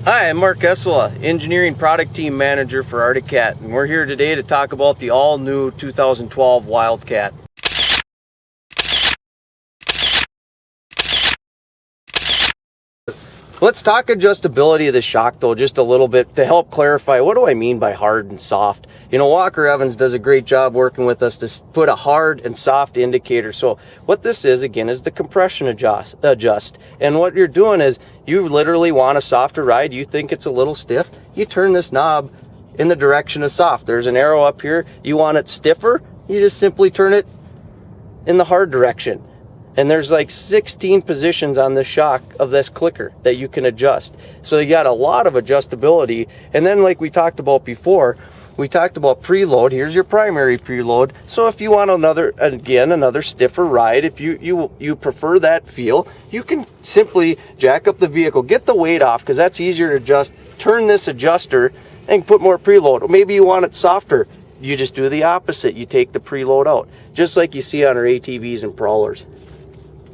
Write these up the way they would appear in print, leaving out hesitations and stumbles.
Hi, I'm Mark Essola, Engineering Product Team Manager for Wildcat, and we're here today to talk about the all-new 2012 Wildcat. Let's talk adjustability of the shock though just a little bit to help clarify what do I mean by hard and soft. You know, Walker Evans does a great job working with us to put a hard and soft indicator. So what this is, again, is the compression adjust. And what you're doing is you literally want a softer ride. You think it's a little stiff. You turn this knob in the direction of soft. There's an arrow up here. You want it stiffer. You just simply turn it in the hard direction. And there's like 16 positions on the shock of this clicker that you can adjust. So you got a lot of adjustability. And then, like we talked about before, we talked about preload. Here's your primary preload. So if you want another stiffer ride, if you prefer that feel, you can simply jack up the vehicle, get the weight off, because that's easier to adjust, turn this adjuster and put more preload. Maybe you want it softer. You just do the opposite. You take the preload out, just like you see on our ATVs and Prowlers.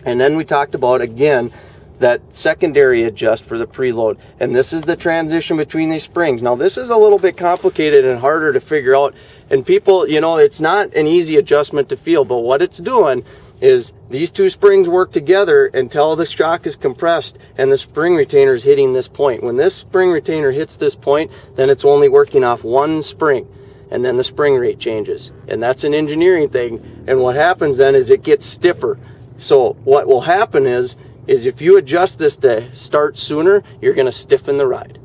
And then we talked about, again, that secondary adjust for the preload. And this is the transition between these springs. Now, this is a little bit complicated and harder to figure out. And people, you know, it's not an easy adjustment to feel. But what it's doing is these two springs work together until the shock is compressed and the spring retainer is hitting this point. When this spring retainer hits this point, then it's only working off one spring. And then the spring rate changes. And that's an engineering thing. And what happens then is it gets stiffer. So what will happen is if you adjust this to start sooner, you're going to stiffen the ride.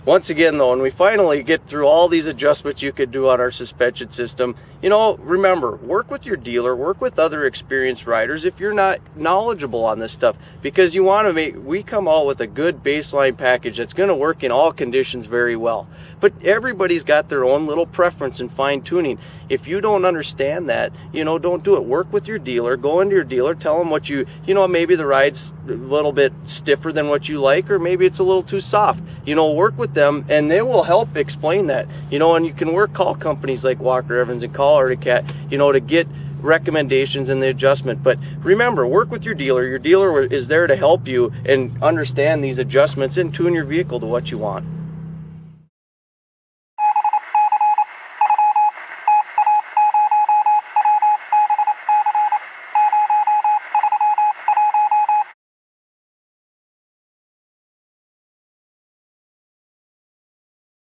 Once again though, when we finally get through all these adjustments you could do on our suspension system, you know, remember, work with your dealer, work with other experienced riders if you're not knowledgeable on this stuff, because you want to we come out with a good baseline package that's going to work in all conditions very well. But everybody's got their own little preference and fine tuning. If you don't understand that, you know, don't do it. Work with your dealer, go into your dealer, tell them what you know, maybe the ride's a little bit stiffer than what you like, or maybe it's a little too soft. You know, work with them and they will help explain that. You know, and you can call companies like Walker Evans and call Wildcat, you know, to get recommendations in the adjustment. But remember, work with your dealer. Your dealer is there to help you and understand these adjustments and tune your vehicle to what you want.